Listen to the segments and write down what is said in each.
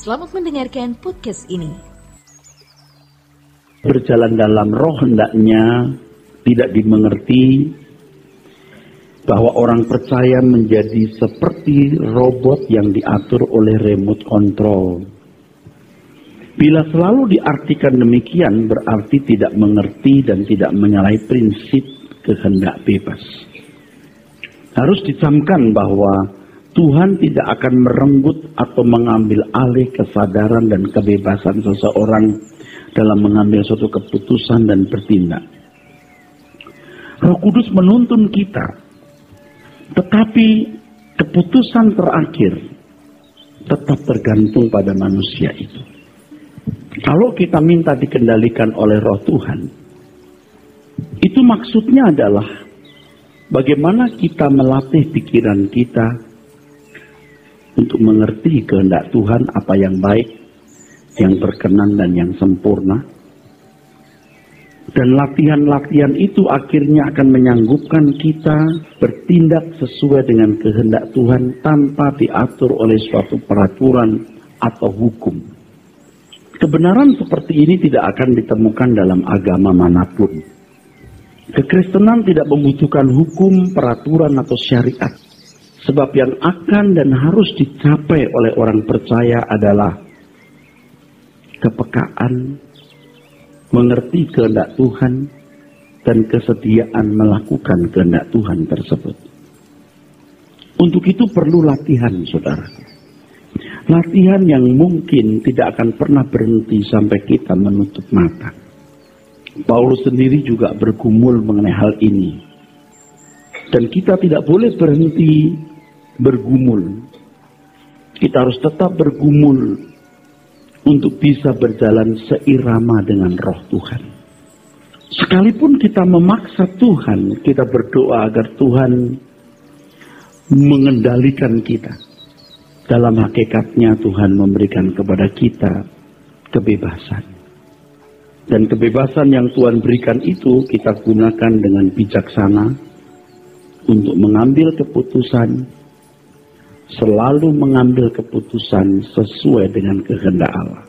Selamat mendengarkan podcast ini. Berjalan dalam roh hendaknya tidak dimengerti bahwa orang percaya menjadi seperti robot yang diatur oleh remote control. Bila selalu diartikan demikian berarti tidak mengerti dan tidak menyalahi prinsip kehendak bebas. Harus dicamkan bahwa Tuhan tidak akan merenggut atau mengambil alih kesadaran dan kebebasan seseorang dalam mengambil suatu keputusan dan bertindak. Roh Kudus menuntun kita, tetapi keputusan terakhir tetap tergantung pada manusia itu. Kalau kita minta dikendalikan oleh Roh Tuhan, itu maksudnya adalah bagaimana kita melatih pikiran kita untuk mengerti kehendak Tuhan, apa yang baik, yang berkenan dan yang sempurna. Dan latihan-latihan itu akhirnya akan menyanggupkan kita bertindak sesuai dengan kehendak Tuhan tanpa diatur oleh suatu peraturan atau hukum. Kebenaran seperti ini tidak akan ditemukan dalam agama manapun. Kekristenan tidak membutuhkan hukum, peraturan atau syariat. Sebab yang akan dan harus dicapai oleh orang percaya adalah kepekaan, mengerti kehendak Tuhan, dan kesediaan melakukan kehendak Tuhan tersebut. Untuk itu perlu latihan, saudara. Latihan yang mungkin tidak akan pernah berhenti sampai kita menutup mata. Paulus sendiri juga bergumul mengenai hal ini. Dan kita tidak boleh berhenti bergumul. Kita harus tetap bergumul untuk bisa berjalan seirama dengan roh Tuhan. Sekalipun kita memaksa Tuhan, kita berdoa agar Tuhan mengendalikan kita. Dalam hakikatnya Tuhan memberikan kepada kita kebebasan. Dan kebebasan yang Tuhan berikan itu kita gunakan dengan bijaksana untuk mengambil keputusan, selalu mengambil keputusan sesuai dengan kehendak Allah.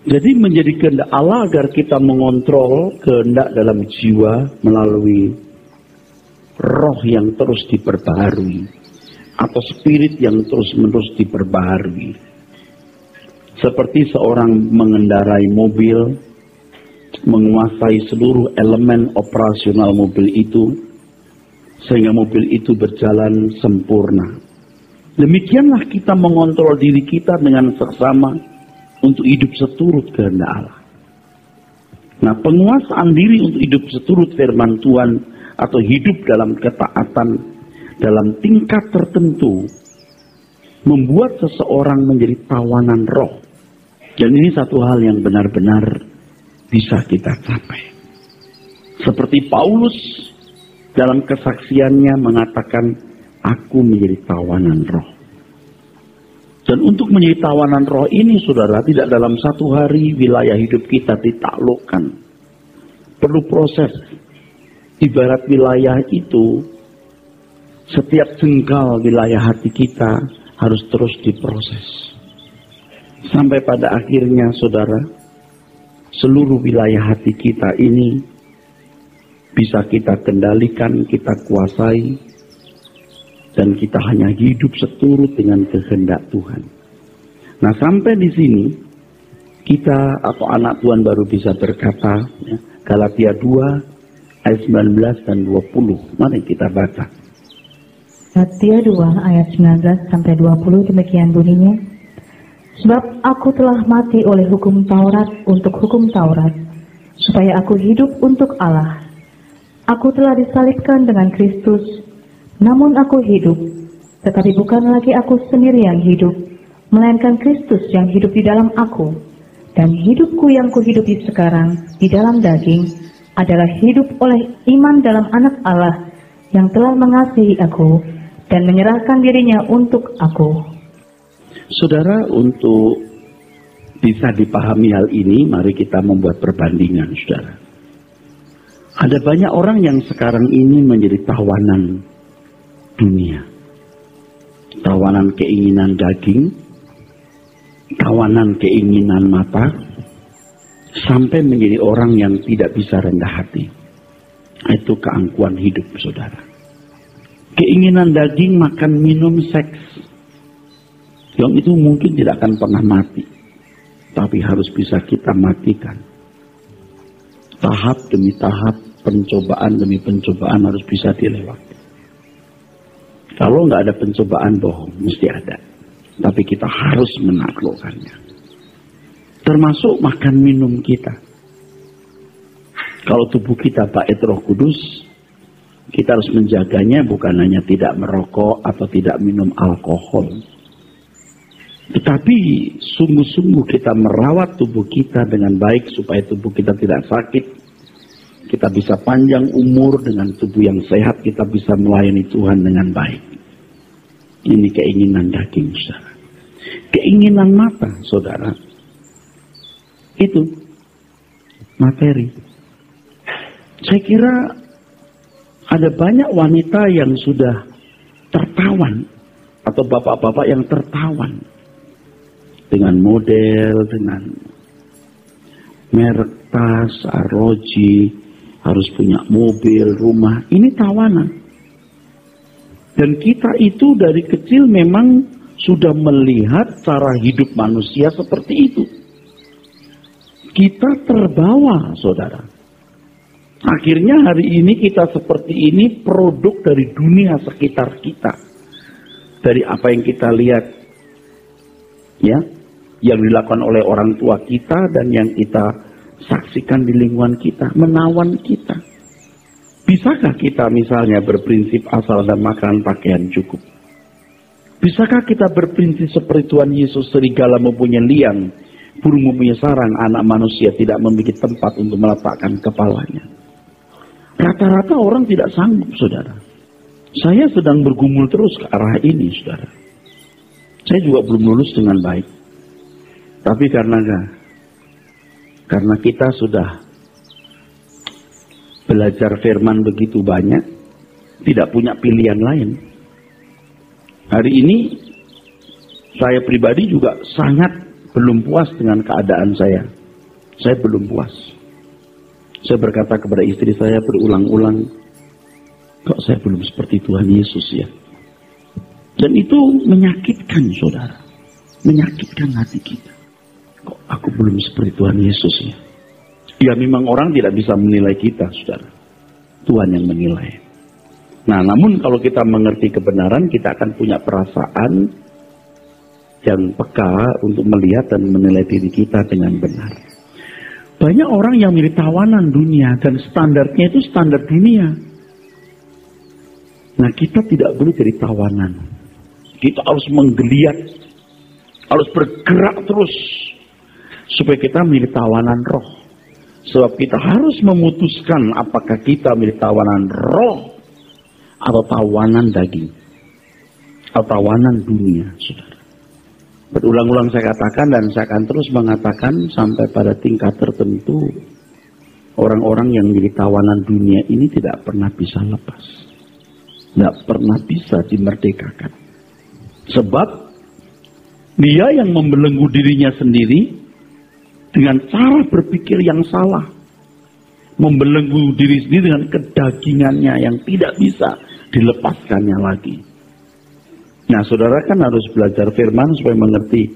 Jadi menjadi kehendak Allah agar kita mengontrol kehendak dalam jiwa melalui roh yang terus diperbaharui atau spirit yang terus-menerus diperbaharui. Seperti seorang mengendarai mobil, menguasai seluruh elemen operasional mobil itu, sehingga mobil itu berjalan sempurna. Demikianlah kita mengontrol diri kita dengan seksama untuk hidup seturut kehendak Allah. Nah, penguasaan diri untuk hidup seturut firman Tuhan atau hidup dalam ketaatan dalam tingkat tertentu membuat seseorang menjadi tawanan roh. Dan ini satu hal yang benar-benar bisa kita capai. Seperti Paulus dalam kesaksiannya mengatakan, aku menjadi tawanan roh. Dan untuk menjadi tawanan roh ini, saudara, tidak dalam satu hari wilayah hidup kita ditaklukkan. Perlu proses. Ibarat wilayah itu, setiap jengkal wilayah hati kita harus terus diproses. Sampai pada akhirnya, saudara, seluruh wilayah hati kita ini bisa kita kendalikan, kita kuasai, dan kita hanya hidup seturut dengan kehendak Tuhan. Nah, sampai di sini, kita atau anak Tuhan baru bisa berkata, ya, Galatia 2, ayat 19 dan 20. Mari kita baca. Galatia 2, ayat 19 sampai 20, demikian bunyinya. Sebab aku telah mati oleh hukum Taurat untuk hukum Taurat, supaya aku hidup untuk Allah. Aku telah disalibkan dengan Kristus, namun aku hidup, tetapi bukan lagi aku sendiri yang hidup, melainkan Kristus yang hidup di dalam aku. Dan hidupku yang kuhidupi sekarang di dalam daging adalah hidup oleh iman dalam Anak Allah yang telah mengasihi aku dan menyerahkan dirinya untuk aku. Saudara, untuk bisa dipahami hal ini, mari kita membuat perbandingan, saudara. Ada banyak orang yang sekarang ini menjadi tawanan dunia. Tawanan keinginan daging, tawanan keinginan mata, sampai menjadi orang yang tidak bisa rendah hati. Itu keangkuhan hidup, saudara. Keinginan daging, makan, minum, seks, yang itu mungkin tidak akan pernah mati, tapi harus bisa kita matikan. Tahap demi tahap, pencobaan demi pencobaan harus bisa dilewati. Kalau nggak ada pencobaan, bohong, mesti ada. Tapi kita harus menaklukkannya. Termasuk makan minum kita. Kalau tubuh kita bait Roh Kudus, kita harus menjaganya, bukan hanya tidak merokok atau tidak minum alkohol, tetapi sungguh-sungguh kita merawat tubuh kita dengan baik supaya tubuh kita tidak sakit. Kita bisa panjang umur dengan tubuh yang sehat, kita bisa melayani Tuhan dengan baik. Ini keinginan daging, saudara. Keinginan mata, saudara, itu materi. Saya kira ada banyak wanita yang sudah tertawan, atau bapak-bapak yang tertawan dengan model, dengan merek tas, arloji, harus punya mobil, rumah. Ini tawanan. Dan kita itu dari kecil memang sudah melihat cara hidup manusia seperti itu. Kita terbawa, saudara. Akhirnya hari ini kita seperti ini, produk dari dunia sekitar kita. Dari apa yang kita lihat, ya, yang dilakukan oleh orang tua kita dan yang kita saksikan di lingkungan kita, menawan kita. Bisakah kita misalnya berprinsip asal dan makanan pakaian cukup? Bisakah kita berprinsip seperti Tuhan Yesus, serigala mempunyai liang, burung mempunyai sarang, anak manusia tidak memiliki tempat untuk meletakkan kepalanya? Rata-rata orang tidak sanggup, saudara. Saya sedang bergumul terus ke arah ini, saudara. Saya juga belum lulus dengan baik. Tapi karena kita sudah belajar firman begitu banyak, tidak punya pilihan lain. Hari ini saya pribadi juga sangat belum puas dengan keadaan saya. Saya belum puas. Saya berkata kepada istri saya berulang-ulang, kok saya belum seperti Tuhan Yesus ya? Dan itu menyakitkan, saudara. Menyakitkan hati kita. Kok aku belum seperti Tuhan Yesus ya? Ya memang orang tidak bisa menilai kita, saudara. Tuhan yang menilai. Nah, namun kalau kita mengerti kebenaran, kita akan punya perasaan yang peka untuk melihat dan menilai diri kita dengan benar. Banyak orang yang milih tawanan dunia dan standarnya itu standar dunia. Nah, kita tidak boleh jadi tawanan. Kita harus menggeliat, harus bergerak terus supaya kita milih tawanan roh. Sebab kita harus memutuskan apakah kita milih tawanan roh atau tawanan daging atau tawanan dunia, saudara. Berulang-ulang saya katakan dan saya akan terus mengatakan sampai pada tingkat tertentu, orang-orang yang milih tawanan dunia ini tidak pernah bisa lepas, tidak pernah bisa dimerdekakan. Sebab dia yang membelenggu dirinya sendiri dengan cara berpikir yang salah, membelenggu diri sendiri dengan kedagingannya yang tidak bisa dilepaskannya lagi. Nah, saudara kan harus belajar firman supaya mengerti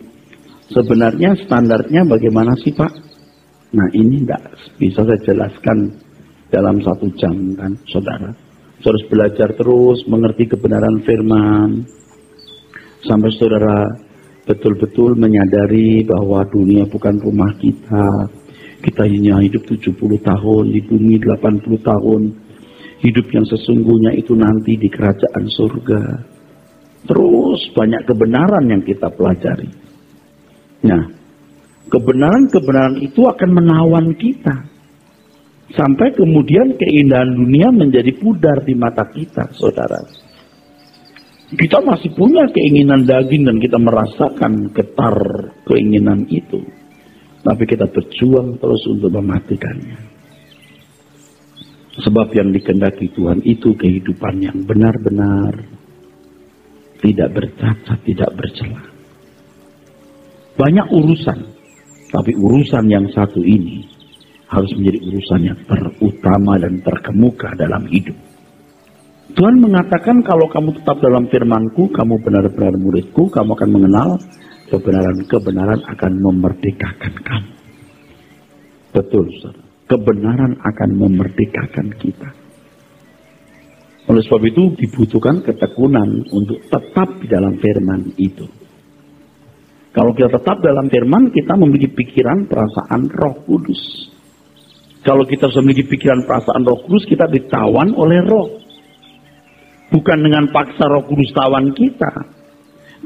sebenarnya standarnya bagaimana sih, Pak? Nah, ini tidak bisa saya jelaskan dalam 1 jam kan, saudara. Saudara harus belajar terus mengerti kebenaran firman sampai saudara betul-betul menyadari bahwa dunia bukan rumah kita. Kita hanya hidup 70 tahun, di bumi 80 tahun. Hidup yang sesungguhnya itu nanti di kerajaan surga. Terus banyak kebenaran yang kita pelajari. Nah, kebenaran-kebenaran itu akan menawan kita. Sampai kemudian keindahan dunia menjadi pudar di mata kita, saudara. Kita masih punya keinginan daging dan kita merasakan getar keinginan itu. Tapi kita berjuang terus untuk mematikannya. Sebab yang dikehendaki Tuhan itu kehidupan yang benar-benar, tidak bercacat, tidak bercela. Banyak urusan, tapi urusan yang satu ini harus menjadi urusan yang terutama dan terkemuka dalam hidup. Tuhan mengatakan kalau kamu tetap dalam firman-Ku, kamu benar-benar murid-Ku, kamu akan mengenal kebenaran akan memerdekakan kamu. Betul, saudara. Kebenaran akan memerdekakan kita. Oleh sebab itu dibutuhkan ketekunan untuk tetap di dalam firman itu. Kalau kita tetap dalam firman, kita memiliki pikiran, perasaan Roh Kudus. Kalau kita sudah memiliki pikiran, perasaan Roh Kudus, kita ditawan oleh Roh. Bukan dengan paksa Roh Kudus tawan kita,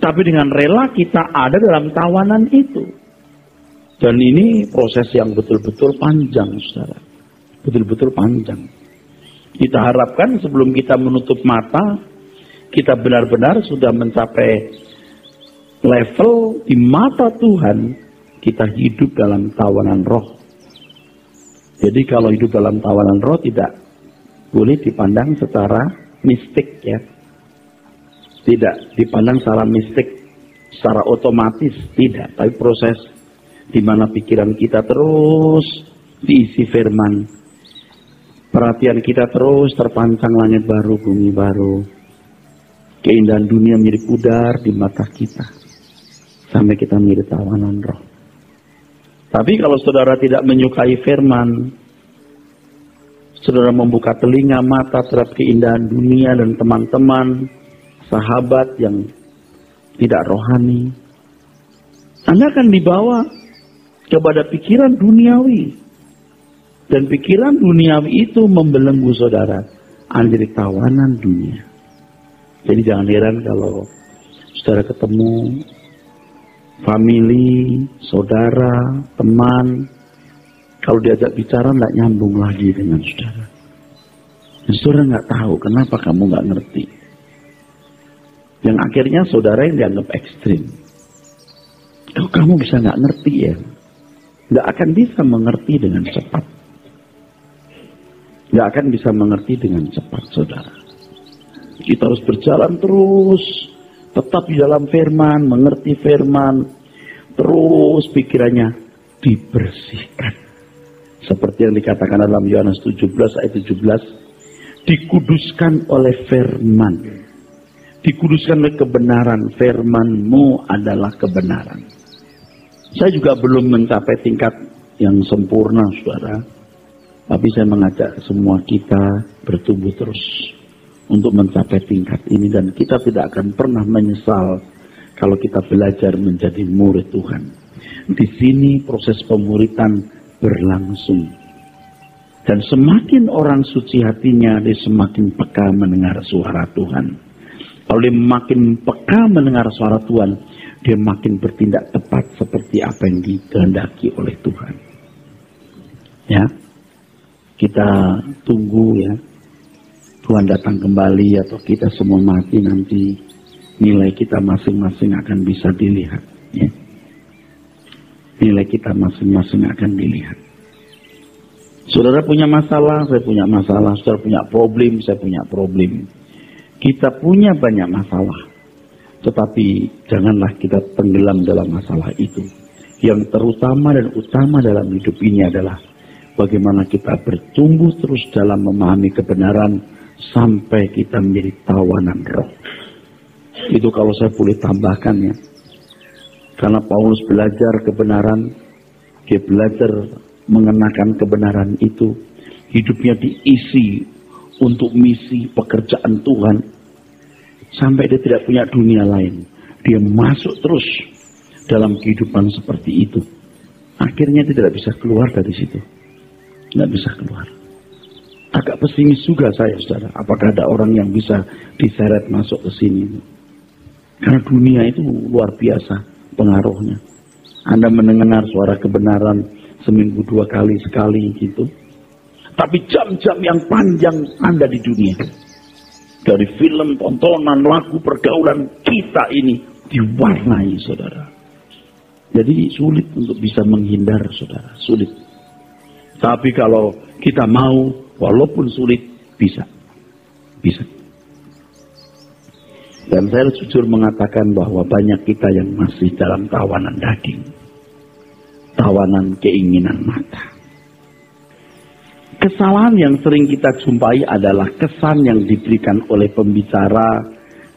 tapi dengan rela kita ada dalam tawanan itu. Dan ini proses yang betul-betul panjang, saudara. Betul-betul panjang. Kita harapkan sebelum kita menutup mata, kita benar-benar sudah mencapai level di mata Tuhan, kita hidup dalam tawanan roh. Jadi kalau hidup dalam tawanan roh tidak boleh dipandang secara mistik, ya. Tidak dipandang secara mistik, secara otomatis, tidak. Tapi proses di mana pikiran kita terus diisi firman. Perhatian kita terus terpancang langit baru, bumi baru. Keindahan dunia menjadi pudar di mata kita. Sampai kita menjadi tawanan roh. Tapi kalau saudara tidak menyukai firman, saudara membuka telinga mata terhadap keindahan dunia dan teman-teman, sahabat yang tidak rohani, Anda akan dibawa kepada pikiran duniawi. Dan pikiran duniawi itu membelenggu saudara. Anda jadi tawanan dunia. Jadi jangan heran kalau saudara ketemu family, saudara, teman, kalau diajak bicara nggak nyambung lagi dengan saudara. Dan saudara nggak tahu kenapa kamu nggak ngerti. Yang akhirnya saudara yang dianggap ekstrim. Kalau kamu bisa nggak ngerti ya, nggak akan bisa mengerti dengan cepat. Nggak akan bisa mengerti dengan cepat, saudara. Kita harus berjalan terus, tetap di dalam firman, mengerti firman, terus pikirannya dibersihkan. Seperti yang dikatakan dalam Yohanes 17 ayat 17, dikuduskan oleh firman. Dikuduskan oleh kebenaran, firman-Mu adalah kebenaran. Saya juga belum mencapai tingkat yang sempurna, saudara. Tapi saya mengajak semua kita bertumbuh terus untuk mencapai tingkat ini. Dan kita tidak akan pernah menyesal kalau kita belajar menjadi murid Tuhan. Di sini proses pemuritan berlangsung. Dan semakin orang suci hatinya, dia semakin peka mendengar suara Tuhan. Kalau dia makin peka mendengar suara Tuhan, dia makin bertindak tepat seperti apa yang dikehendaki oleh Tuhan. Ya, kita tunggu ya, Tuhan datang kembali atau kita semua mati, nanti nilai kita masing-masing akan bisa dilihat. Ya. Nilai kita masing-masing akan dilihat. Saudara punya masalah, saya punya masalah. Saudara punya problem, saya punya problem. Kita punya banyak masalah. Tetapi janganlah kita tenggelam dalam masalah itu. Yang terutama dan utama dalam hidup ini adalah bagaimana kita bertumbuh terus dalam memahami kebenaran sampai kita menjadi tawanan roh. Itu kalau saya boleh tambahkan ya. Karena Paulus belajar kebenaran, dia belajar mengenakan kebenaran itu. Hidupnya diisi untuk misi pekerjaan Tuhan. Sampai dia tidak punya dunia lain. Dia masuk terus dalam kehidupan seperti itu. Akhirnya dia tidak bisa keluar dari situ. Tidak bisa keluar. Agak pesimis juga saya, saudara. Apakah ada orang yang bisa diseret masuk ke sini? Karena dunia itu luar biasa pengaruhnya. Anda mendengar suara kebenaran seminggu 2 kali sekali gitu. Tapi jam-jam yang panjang Anda di dunia. Dari film, tontonan, lagu, pergaulan kita ini diwarnai, saudara. Jadi sulit untuk bisa menghindar, saudara. Sulit. Tapi kalau kita mau, walaupun sulit, bisa. Bisa. Dan saya jujur mengatakan bahwa banyak kita yang masih dalam tawanan daging, tawanan keinginan mata. Kesalahan yang sering kita jumpai adalah kesan yang diberikan oleh pembicara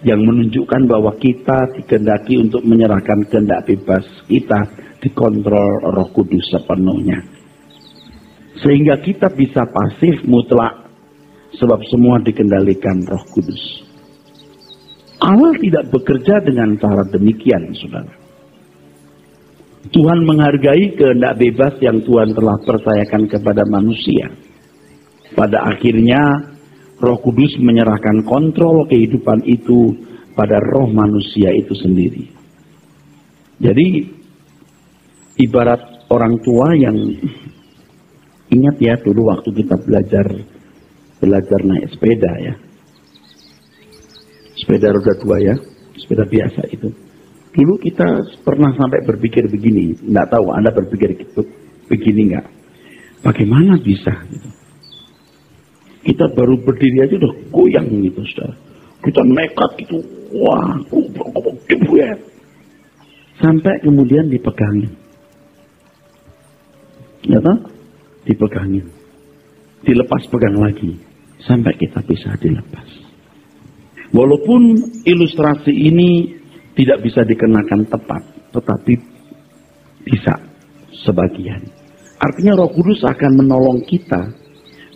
yang menunjukkan bahwa kita dikehendaki untuk menyerahkan kehendak bebas kita dikontrol Roh Kudus sepenuhnya. Sehingga kita bisa pasif mutlak sebab semua dikendalikan Roh Kudus. Allah tidak bekerja dengan cara demikian, saudara. Tuhan menghargai kehendak bebas yang Tuhan telah percayakan kepada manusia. Pada akhirnya, Roh Kudus menyerahkan kontrol kehidupan itu pada roh manusia itu sendiri. Jadi, ibarat orang tua yang, ingat ya dulu waktu kita belajar naik sepeda ya. Sepeda roda 2 ya, sepeda biasa itu. Dulu kita pernah sampai berpikir begini, nggak tahu Anda berpikir gitu, begini nggak? Bagaimana bisa gitu? Kita baru berdiri aja udah goyang gitu, saudara. Kita nekat gitu, wah, ya. Sampai kemudian dipegangin. Ya toh? Dipegangin. Dilepas pegang lagi. Sampai kita bisa dilepas. Walaupun ilustrasi ini tidak bisa dikenakan tepat, tetapi bisa sebagian. Artinya Roh Kudus akan menolong kita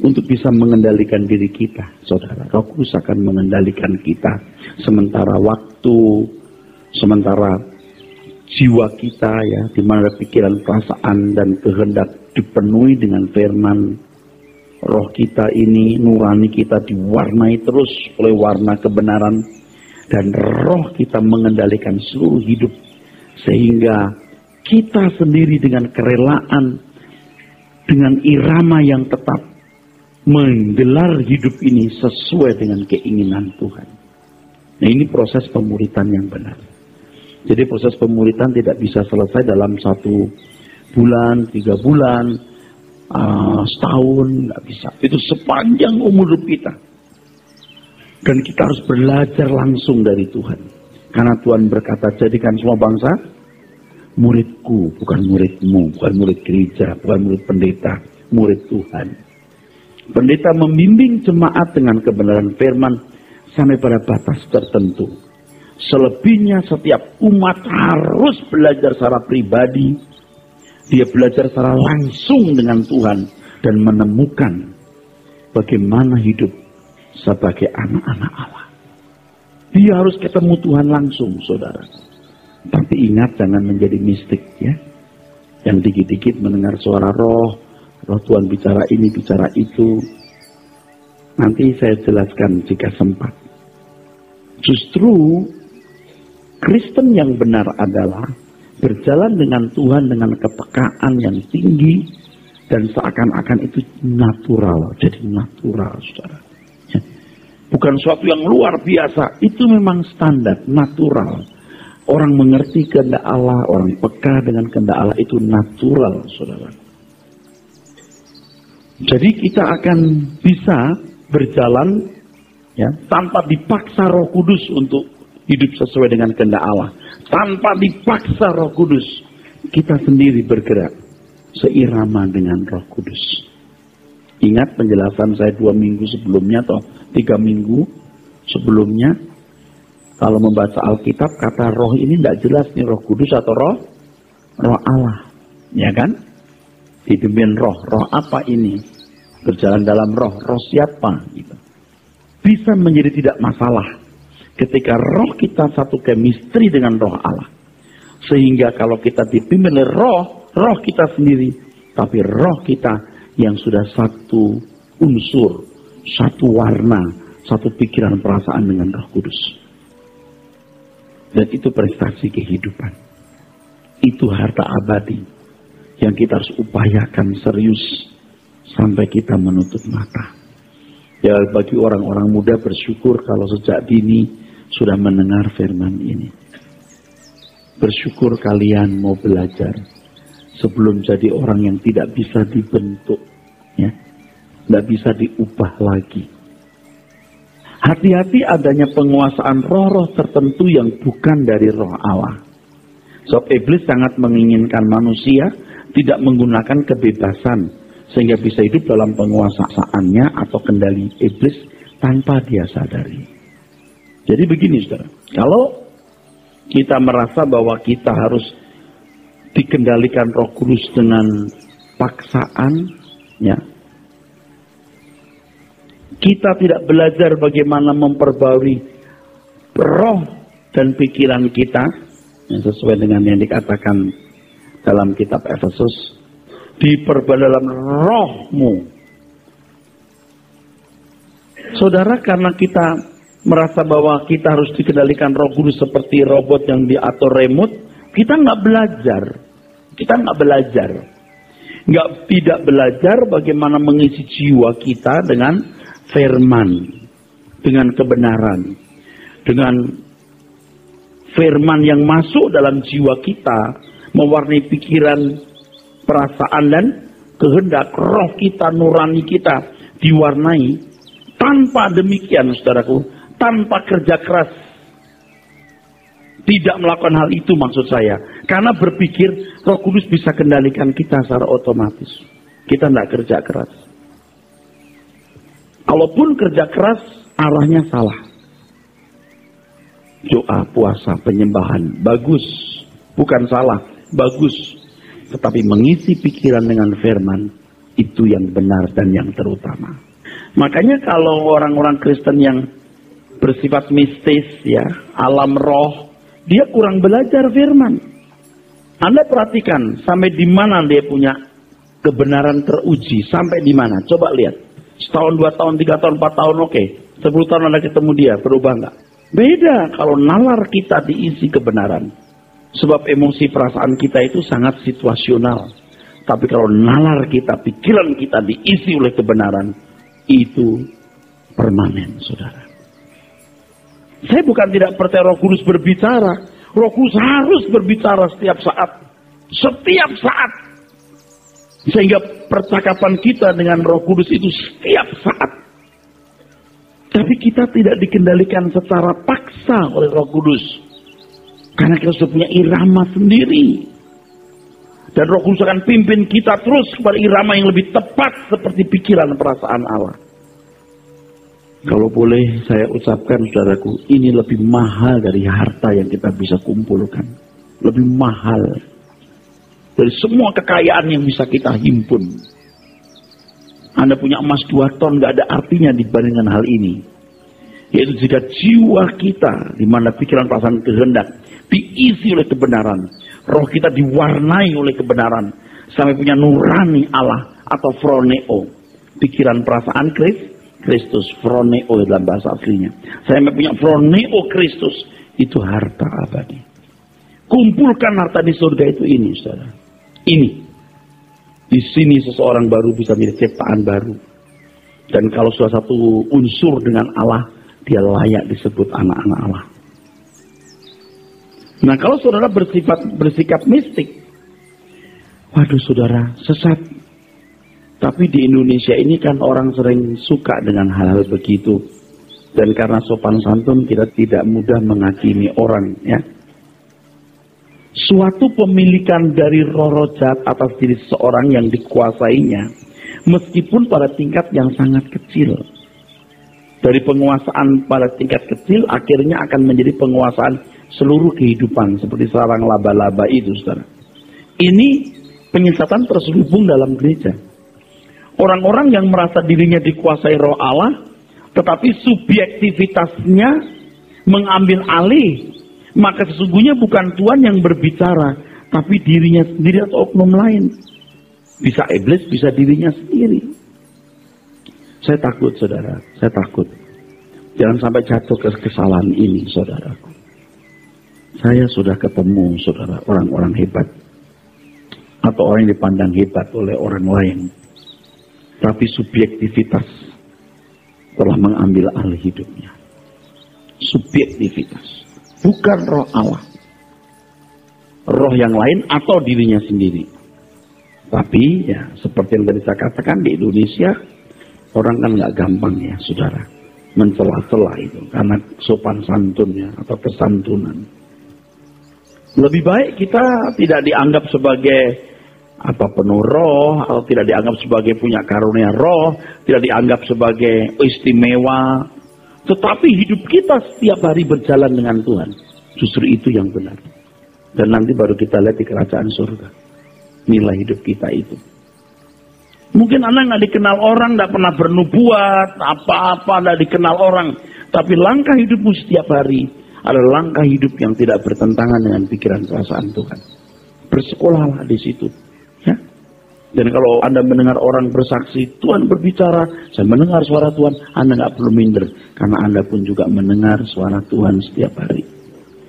untuk bisa mengendalikan diri kita, saudara. Roh Kudus akan mengendalikan kita sementara waktu, sementara jiwa kita ya, di mana pikiran, perasaan dan kehendak dipenuhi dengan firman. Roh kita ini, nurani kita diwarnai terus oleh warna kebenaran. Dan roh kita mengendalikan seluruh hidup. Sehingga kita sendiri dengan kerelaan, dengan irama yang tetap, menggelar hidup ini sesuai dengan keinginan Tuhan. Nah, ini proses pemuritan yang benar. Jadi proses pemuritan tidak bisa selesai dalam 1 bulan, 3 bulan, setahun, nggak bisa. Itu sepanjang umur hidup kita. Dan kita harus belajar langsung dari Tuhan. Karena Tuhan berkata, jadikan semua bangsa muridku, bukan muridmu, bukan murid gereja, bukan murid pendeta, murid Tuhan. Pendeta membimbing jemaat dengan kebenaran firman sampai pada batas tertentu. Selebihnya setiap umat harus belajar secara pribadi. Dia belajar secara langsung dengan Tuhan dan menemukan bagaimana hidup sebagai anak-anak Allah. Dia harus ketemu Tuhan langsung, saudara. Tapi ingat, jangan menjadi mistik ya. Yang dikit-dikit mendengar suara roh Tuhan bicara ini, bicara itu. Nanti saya jelaskan jika sempat. Justru Kristen yang benar adalah berjalan dengan Tuhan dengan kepekaan yang tinggi dan seakan-akan itu natural, jadi natural, saudara. Bukan suatu yang luar biasa, itu memang standar, natural. Orang mengerti kehendak Allah, orang peka dengan kehendak Allah itu natural, saudara. Jadi kita akan bisa berjalan ya tanpa dipaksa Roh Kudus untuk hidup sesuai dengan kehendak Allah. Tanpa dipaksa Roh Kudus, kita sendiri bergerak seirama dengan Roh Kudus. Ingat penjelasan saya 2 minggu sebelumnya atau 3 minggu sebelumnya. Kalau membaca Alkitab, kata roh ini tidak jelas nih Roh Kudus atau roh Allah. Ya kan? Hidupin roh apa ini? Berjalan dalam roh siapa? Gitu. Bisa menjadi tidak masalah ketika roh kita satu chemistry dengan roh Allah. Sehingga kalau kita dipimpin oleh roh kita sendiri, tapi roh kita yang sudah satu unsur, satu warna, satu pikiran perasaan dengan Roh Kudus. Dan itu prestasi kehidupan. Itu harta abadi yang kita harus upayakan serius sampai kita menutup mata. Ya, bagi orang-orang muda bersyukur kalau sejak dini sudah mendengar firman ini. Bersyukur kalian mau belajar sebelum jadi orang yang tidak bisa dibentuk, ya, tidak bisa diubah lagi. Hati-hati adanya penguasaan roh-roh tertentu yang bukan dari roh Allah. Sebab iblis sangat menginginkan manusia tidak menggunakan kebebasan sehingga bisa hidup dalam penguasaannya atau kendali iblis tanpa dia sadari. Jadi begini saudara, kalau kita merasa bahwa kita harus dikendalikan Roh Kudus dengan paksaan, ya, kita tidak belajar bagaimana memperbarui roh dan pikiran kita, yang sesuai dengan yang dikatakan dalam kitab Efesus, diperbarui dalam rohmu. Saudara, karena kita merasa bahwa kita harus dikendalikan Roh Kudus seperti robot yang diatur remote, kita nggak belajar. Tidak belajar bagaimana mengisi jiwa kita dengan firman, dengan kebenaran, dengan firman yang masuk dalam jiwa kita, mewarnai pikiran, perasaan dan kehendak roh kita, nurani kita diwarnai. Tanpa demikian, saudaraku, tanpa kerja keras, tidak melakukan hal itu maksud saya, karena berpikir Roh Kudus bisa kendalikan kita secara otomatis. Kita tidak kerja keras. Kalaupun kerja keras, arahnya salah. Doa, puasa, penyembahan, bagus. Bukan salah, bagus. Tetapi mengisi pikiran dengan firman, itu yang benar dan yang terutama. Makanya kalau orang-orang Kristen yang bersifat mistis, ya, alam roh, dia kurang belajar firman. Anda perhatikan, sampai di mana dia punya kebenaran teruji, sampai di mana? Coba lihat. Setahun, 2 tahun, 3 tahun, 4 tahun, oke. 10 tahun Anda ketemu dia, berubah enggak? Beda kalau nalar kita diisi kebenaran. Sebab emosi perasaan kita itu sangat situasional. Tapi kalau nalar kita, pikiran kita diisi oleh kebenaran, itu permanen, saudara. Saya bukan tidak percaya Roh Kudus berbicara. Roh Kudus harus berbicara setiap saat. Setiap saat. Sehingga percakapan kita dengan Roh Kudus itu setiap saat. Tapi kita tidak dikendalikan secara paksa oleh Roh Kudus. Karena kita sudah punya irama sendiri. Dan Roh Kudus akan pimpin kita terus kepada irama yang lebih tepat seperti pikiran perasaan Allah. Kalau boleh saya ucapkan, saudaraku, ini lebih mahal dari harta yang kita bisa kumpulkan. Lebih mahal dari semua kekayaan yang bisa kita himpun. Anda punya emas 2 ton, gak ada artinya dibandingkan hal ini. Yaitu jika jiwa kita, di mana pikiran, perasaan, kehendak, diisi oleh kebenaran. Roh kita diwarnai oleh kebenaran. Sampai punya nurani Allah atau phroneo. Pikiran, perasaan, Kristus, phroneo dalam bahasa aslinya. Saya punya phroneo Kristus, itu harta abadi. Kumpulkan harta di surga itu ini, saudara. Ini. Di sini seseorang baru bisa menjadi ciptaan baru. Dan kalau salah satu unsur dengan Allah, dia layak disebut anak-anak Allah. Nah, kalau saudara bersikap mistik, waduh saudara, sesat. Tapi di Indonesia ini kan orang sering suka dengan hal-hal begitu. Dan karena sopan santun kita tidak mudah menghakimi orang, ya. Suatu pemilikan dari roh-roh jahat atas diri seseorang yang dikuasainya, meskipun pada tingkat yang sangat kecil. Dari penguasaan pada tingkat kecil, akhirnya akan menjadi penguasaan seluruh kehidupan. Seperti sarang laba-laba itu, saudara. Ini penyesatan terselubung dalam gereja. Orang-orang yang merasa dirinya dikuasai roh Allah, tetapi subjektivitasnya mengambil alih, maka sesungguhnya bukan Tuhan yang berbicara, tapi dirinya sendiri atau oknum lain. Bisa iblis, bisa dirinya sendiri. Saya takut, saudara. Saya takut. Jangan sampai jatuh ke kesalahan ini, saudaraku. Saya sudah ketemu, saudara, orang-orang hebat. Atau orang yang dipandang hebat oleh orang lain. Tapi subjektivitas telah mengambil alih hidupnya. Subjektivitas. Bukan roh Allah. Roh yang lain atau dirinya sendiri. Tapi ya seperti yang tadi saya katakan, di Indonesia orang kan nggak gampang ya, saudara. mencela-cela itu karena sopan santunnya atau kesantunan. Lebih baik kita tidak dianggap sebagai penuh roh, atau tidak dianggap sebagai punya karunia roh, tidak dianggap sebagai istimewa, tetapi hidup kita setiap hari berjalan dengan Tuhan. Justru itu yang benar. Dan nanti baru kita lihat di kerajaan surga nilai hidup kita itu. Mungkin Anda nggak dikenal orang, nggak pernah bernubuat, apa-apa nggak dikenal orang, tapi langkah hidupmu setiap hari adalah langkah hidup yang tidak bertentangan dengan pikiran perasaan Tuhan. Bersekolahlah di situ, ya. Dan kalau Anda mendengar orang bersaksi, Tuhan berbicara, saya mendengar suara Tuhan, Anda nggak perlu minder, karena Anda pun juga mendengar suara Tuhan setiap hari.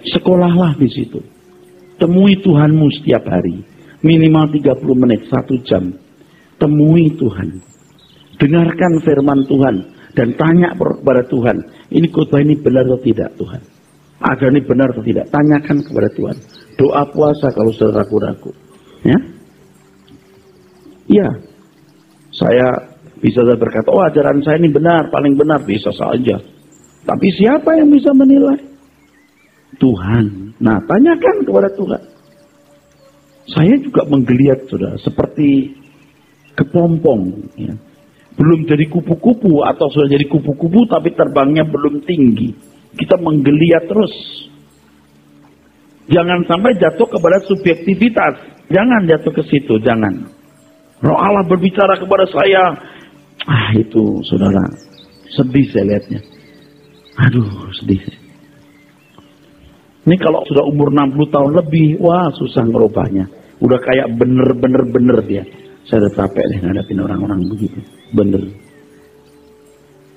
Sekolahlah di situ, temui Tuhanmu setiap hari, minimal 30 menit, 1 jam. Temui Tuhan, dengarkan firman Tuhan, dan tanya kepada Tuhan, ini khotbah ini benar atau tidak Tuhan? Agar ini benar atau tidak? Tanyakan kepada Tuhan. Doa puasa kalau sudah ragu-ragu. Ya, iya. Saya bisa berkata, oh ajaran saya ini benar, paling benar, bisa saja. Tapi siapa yang bisa menilai? Tuhan. Nah, tanyakan kepada Tuhan. Saya juga menggeliat, saudara, seperti kepompong, ya. Belum jadi kupu-kupu atau sudah jadi kupu-kupu tapi terbangnya belum tinggi. Kita menggeliat terus. Jangan sampai jatuh kepada subjektivitas. Jangan jatuh ke situ, jangan. Roh Allah berbicara kepada saya. Itu saudara, sedih saya lihatnya. Aduh, sedih. Ini kalau sudah umur 60 tahun lebih, wah susah ngerubahnya. Udah kayak bener dia. Saya udah capek deh ngadapin orang-orang begitu. Bener.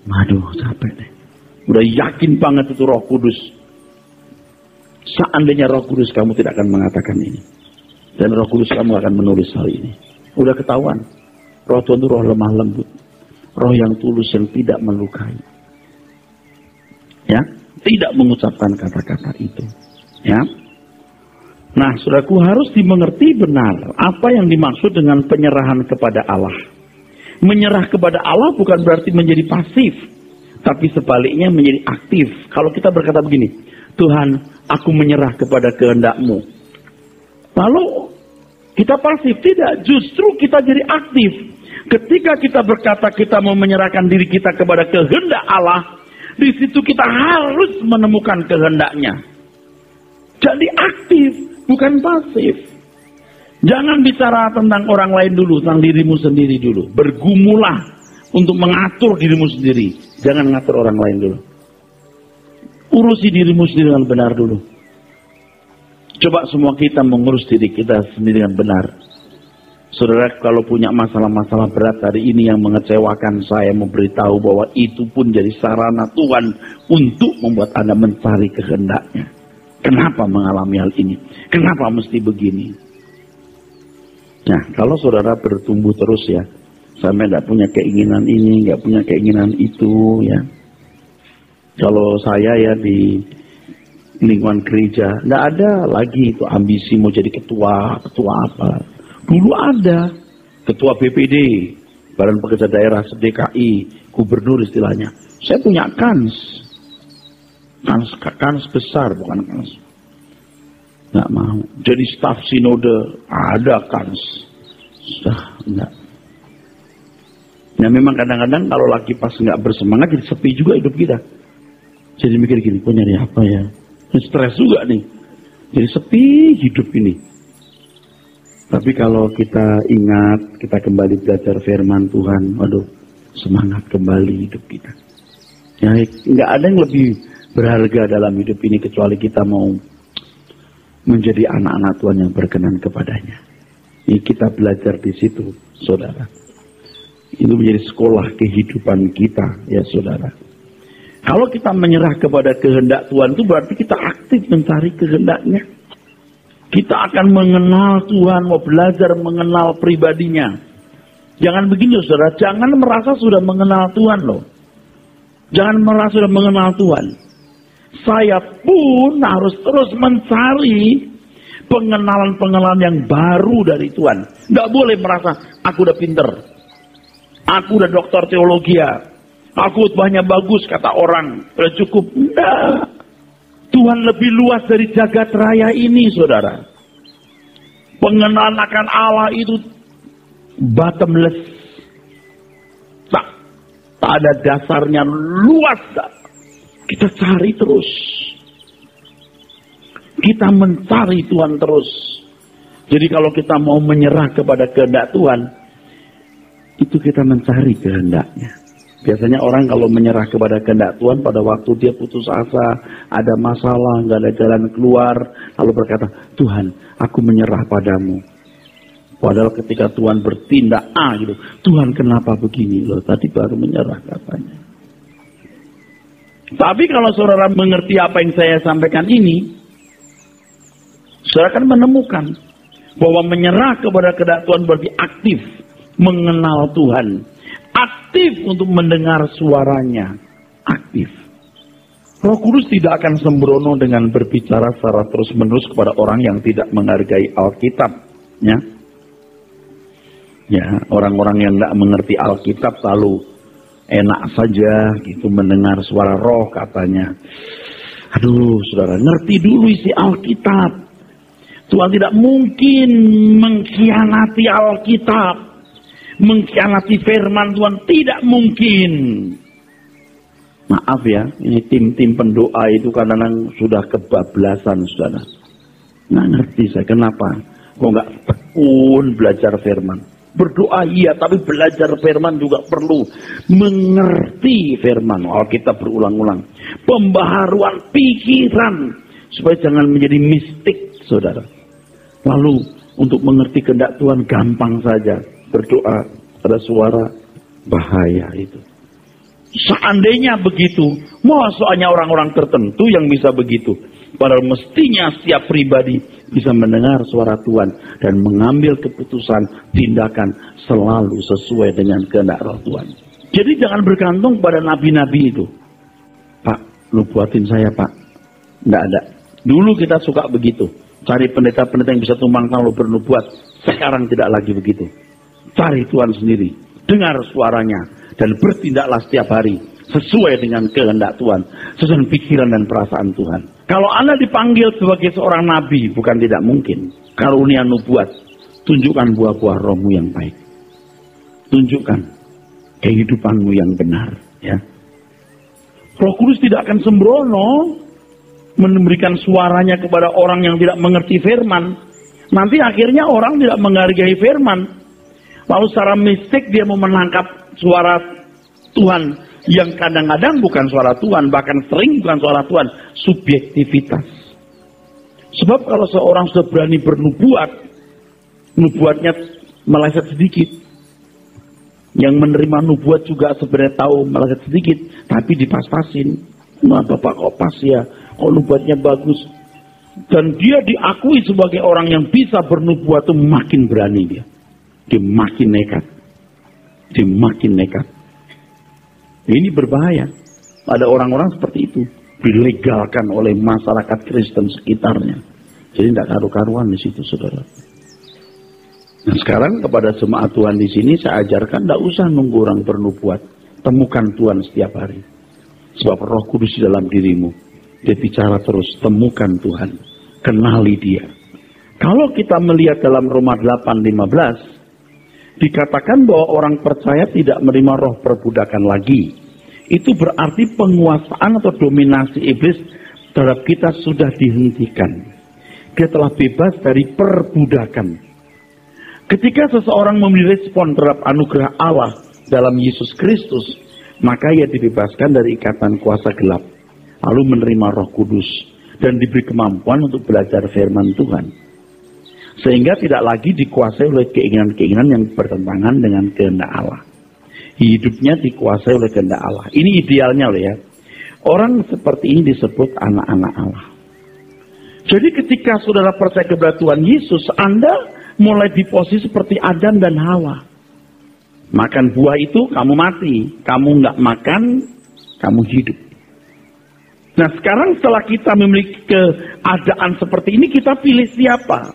Aduh, capek deh. Udah yakin banget itu Roh Kudus. Seandainya Roh Kudus kamu tidak akan mengatakan ini. Dan Roh Kudus kamu akan menulis hal ini. Udah ketahuan. Roh Tuhan itu roh lemah lembut. Roh yang tulus, yang tidak melukai. Ya, tidak mengucapkan kata-kata itu. Ya. Nah, saudaraku, harus dimengerti benar apa yang dimaksud dengan penyerahan kepada Allah. Menyerah kepada Allah bukan berarti menjadi pasif, tapi sebaliknya menjadi aktif. Kalau kita berkata begini, Tuhan, aku menyerah kepada kehendak-Mu. Lalu kita pasif, tidak, justru kita jadi aktif. Ketika kita berkata kita mau menyerahkan diri kita kepada kehendak Allah, di situ kita harus menemukan kehendak-Nya. Jadi aktif, bukan pasif. Jangan bicara tentang orang lain dulu, tentang dirimu sendiri dulu. Bergumulah untuk mengatur dirimu sendiri. Jangan ngatur orang lain dulu. Urusi dirimu sendiri dengan benar dulu. Coba semua kita mengurus diri kita sendiri dengan benar. Saudara, kalau punya masalah-masalah berat hari ini yang mengecewakan, saya memberitahu bahwa itu pun jadi sarana Tuhan untuk membuat Anda mencari kehendak-Nya. Kenapa mengalami hal ini? Kenapa mesti begini? Nah, kalau saudara bertumbuh terus ya, sampai tidak punya keinginan ini, nggak punya keinginan itu, ya. Kalau saya ya di lingkungan gereja, nggak ada lagi itu ambisi mau jadi ketua apa. Dulu ada ketua BPD, Badan Pekerja Daerah DKI, gubernur istilahnya. Saya punya kans besar, bukan kans. Nggak mau. Jadi staf sinode, ada kans. Sudah, enggak. Nah memang kadang-kadang kalau lagi pas nggak bersemangat, jadi sepi juga hidup kita. Jadi mikir gini, kok nyari apa ya? Stres juga nih. Jadi sepi hidup ini. Tapi kalau kita ingat, kita kembali belajar firman Tuhan, waduh, semangat kembali hidup kita. Ya, nggak ada yang lebih berharga dalam hidup ini kecuali kita mau menjadi anak-anak Tuhan yang berkenan kepadanya. Ini kita belajar di situ, saudara. Itu menjadi sekolah kehidupan kita, ya saudara. Kalau kita menyerah kepada kehendak Tuhan, itu berarti kita aktif mencari kehendak-Nya. Kita akan mengenal Tuhan, mau belajar mengenal pribadinya. Jangan begini, saudara. Jangan merasa sudah mengenal Tuhan, loh. Jangan merasa sudah mengenal Tuhan. Saya pun harus terus mencari pengenalan-pengenalan yang baru dari Tuhan. Nggak boleh merasa, aku udah pinter. Aku udah doktor teologi, Aku khotbahnya bagus, kata orang. Sudah cukup. Enggak. Tuhan lebih luas dari jagat raya ini, saudara. Pengenalan akan Allah itu bottomless. Tak ada dasarnya, luas. Kita cari terus. Kita mencari Tuhan terus. Jadi kalau kita mau menyerah kepada kehendak Tuhan, itu kita mencari kehendaknya. Biasanya orang kalau menyerah kepada kehendak Tuhan pada waktu dia putus asa, ada masalah, nggak ada jalan keluar, lalu berkata, Tuhan, aku menyerah padamu. Padahal ketika Tuhan bertindak gitu, Tuhan kenapa begini loh? Tadi baru menyerah katanya. Tapi kalau saudara mengerti apa yang saya sampaikan ini, saudara akan menemukan bahwa menyerah kepada kehendak Tuhan berarti aktif mengenal Tuhan, aktif untuk mendengar suaranya, aktif. Roh Kudus tidak akan sembrono dengan berbicara secara terus-menerus kepada orang yang tidak menghargai Alkitab. Ya, orang-orang yang tidak mengerti Alkitab lalu enak saja gitu mendengar suara roh katanya. Aduh, saudara, ngerti dulu isi Alkitab. Tuhan tidak mungkin mengkhianati Alkitab, mengkhianati firman Tuhan, tidak mungkin. Maaf ya, ini tim-tim pendoa itu kadang-kadang sudah kebablasan, saudara. Nggak ngerti saya kenapa, kok nggak tekun belajar firman. Berdoa iya, tapi belajar firman juga perlu mengerti firman. Alkitab berulang-ulang, pembaharuan pikiran supaya jangan menjadi mistik, saudara. Lalu untuk mengerti kehendak Tuhan gampang saja berdoa, ada suara bahaya itu. Seandainya begitu, maksudnya orang-orang tertentu yang bisa begitu. Padahal mestinya setiap pribadi bisa mendengar suara Tuhan dan mengambil keputusan, tindakan selalu sesuai dengan kehendak Roh Tuhan. Jadi jangan bergantung pada nabi-nabi itu. Pak, lu buatin saya, Pak. Nggak ada. Dulu kita suka begitu. Cari pendeta-pendeta yang bisa tumbang lalu bernubuat. Sekarang tidak lagi begitu. Cari Tuhan sendiri. Dengar suaranya. Dan bertindaklah setiap hari. Sesuai dengan kehendak Tuhan. Sesuai dengan pikiran dan perasaan Tuhan. Kalau Anda dipanggil sebagai seorang nabi, bukan tidak mungkin. Karunia nubuat. Tunjukkan buah-buah rohmu yang baik. Tunjukkan kehidupanmu yang benar. Ya. Roh Kudus tidak akan sembrono memberikan suaranya kepada orang yang tidak mengerti firman. Nanti akhirnya orang tidak menghargai firman. Lalu secara mistik dia mau menangkap suara Tuhan yang kadang-kadang bukan suara Tuhan, bahkan sering bukan suara Tuhan, subjektivitas. Sebab kalau seorang sudah berani bernubuat, nubuatnya meleset sedikit. Yang menerima nubuat juga sebenarnya tahu meleset sedikit, tapi dipas-pasin. Nah, Bapak kok pas ya? Oh, nubuatnya bagus. Dan dia diakui sebagai orang yang bisa bernubuat itu makin berani dia. Dia makin nekat. Dia makin nekat. Ini berbahaya. Ada orang-orang seperti itu. Dilegalkan oleh masyarakat Kristen sekitarnya. Jadi tidak karu-karuan di situ, saudara. Nah sekarang kepada jemaat Tuhan di sini saya ajarkan tidak usah nunggu orang bernubuat. Temukan Tuhan setiap hari. Sebab Roh Kudus di dalam dirimu. Dia bicara terus, temukan Tuhan, kenali dia. Kalau kita melihat dalam Roma 8:15, dikatakan bahwa orang percaya tidak menerima roh perbudakan lagi. Itu berarti penguasaan atau dominasi iblis terhadap kita sudah dihentikan. Dia telah bebas dari perbudakan. Ketika seseorang memilih respon terhadap anugerah Allah dalam Yesus Kristus, maka ia dibebaskan dari ikatan kuasa gelap. Lalu menerima Roh Kudus dan diberi kemampuan untuk belajar firman Tuhan. Sehingga tidak lagi dikuasai oleh keinginan-keinginan yang bertentangan dengan kehendak Allah. Hidupnya dikuasai oleh kehendak Allah. Ini idealnya loh ya. Orang seperti ini disebut anak-anak Allah. Jadi ketika saudara percaya kepada Tuhan Yesus, Anda mulai di posisi seperti Adam dan Hawa. Makan buah itu kamu mati. Kamu nggak makan, kamu hidup. Nah sekarang setelah kita memiliki keadaan seperti ini, kita pilih siapa?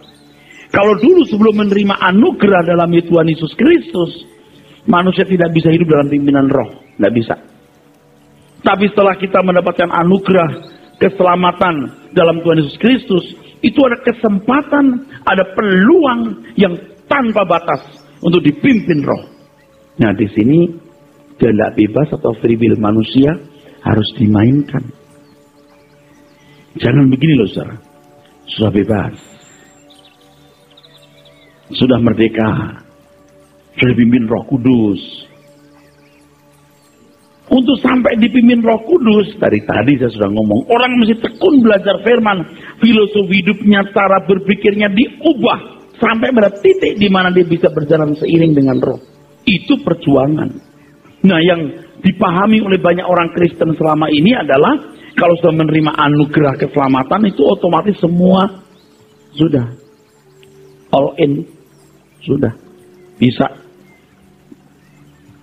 Kalau dulu sebelum menerima anugerah dalam Tuhan Yesus Kristus, manusia tidak bisa hidup dalam pimpinan roh. Tidak bisa. Tapi setelah kita mendapatkan anugerah keselamatan dalam Tuhan Yesus Kristus, itu ada kesempatan, ada peluang yang tanpa batas untuk dipimpin Roh. Nah, di sini kehendak bebas atau free will manusia harus dimainkan. Jangan begini loh, saudara. Sudah bebas, sudah merdeka, sudah dipimpin Roh Kudus. Untuk sampai dipimpin Roh Kudus, dari tadi saya sudah ngomong, orang mesti tekun belajar firman, filosofi hidupnya, cara berpikirnya diubah sampai pada titik di mana dia bisa berjalan seiring dengan Roh. Itu perjuangan. Nah, yang dipahami oleh banyak orang Kristen selama ini adalah kalau sudah menerima anugerah keselamatan itu otomatis semua sudah all in, sudah bisa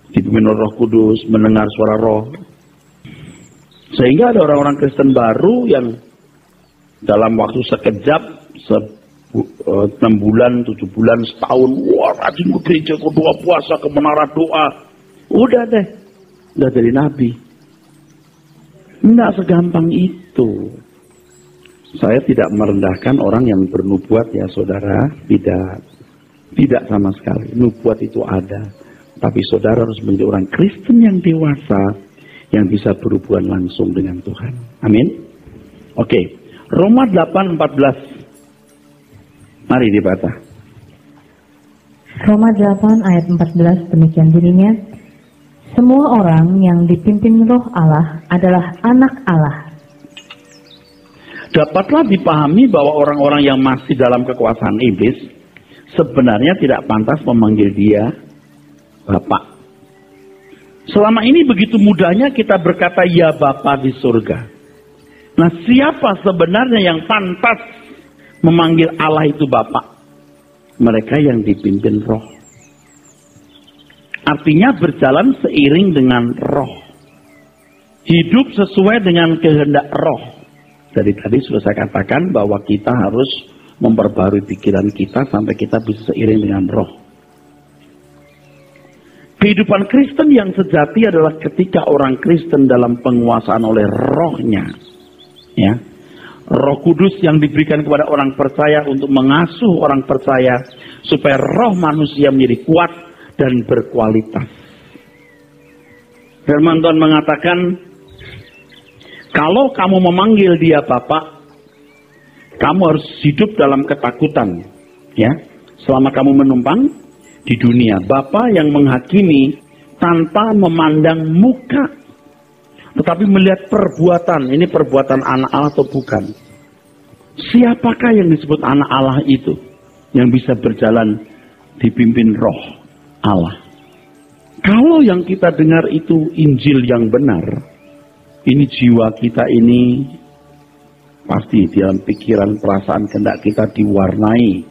dipimpin Roh Kudus, mendengar suara Roh. Sehingga ada orang-orang Kristen baru yang dalam waktu sekejap, 6 bulan, 7 bulan, setahun, wah rajin ke gereja, ke doa puasa, ke menara doa, udah deh, udah jadi nabi. Enggak segampang itu. Saya tidak merendahkan orang yang bernubuat ya saudara, tidak sama sekali. Nubuat itu ada, tapi saudara harus menjadi orang Kristen yang dewasa, yang bisa berhubungan langsung dengan Tuhan. Amin. Oke, Roma 8:14. Mari dibaca. Roma 8 ayat 14 demikian bunyinya. Semua orang yang dipimpin Roh Allah adalah anak Allah. Dapatlah dipahami bahwa orang-orang yang masih dalam kekuasaan iblis sebenarnya tidak pantas memanggil dia Bapak. Selama ini begitu mudahnya kita berkata ya Bapa di surga. Nah, siapa sebenarnya yang pantas memanggil Allah itu Bapak? Mereka yang dipimpin Roh. Artinya berjalan seiring dengan Roh. Hidup sesuai dengan kehendak Roh. Dari tadi sudah saya katakan bahwa kita harus memperbarui pikiran kita sampai kita bisa seiring dengan Roh. Kehidupan Kristen yang sejati adalah ketika orang Kristen dalam penguasaan oleh Roh-Nya. Ya. Roh Kudus yang diberikan kepada orang percaya untuk mengasuh orang percaya supaya roh manusia menjadi kuat dan berkualitas. Firman Tuhan mengatakan, kalau kamu memanggil dia Bapak, kamu harus hidup dalam ketakutan, ya. Selama kamu menumpang di dunia, Bapa yang menghakimi tanpa memandang muka, tetapi melihat perbuatan. Ini perbuatan anak Allah atau bukan? Siapakah yang disebut anak Allah itu? Yang bisa berjalan dipimpin Roh Allah. Kalau yang kita dengar itu Injil yang benar, ini jiwa kita ini pasti dalam pikiran, perasaan, kehendak kita diwarnai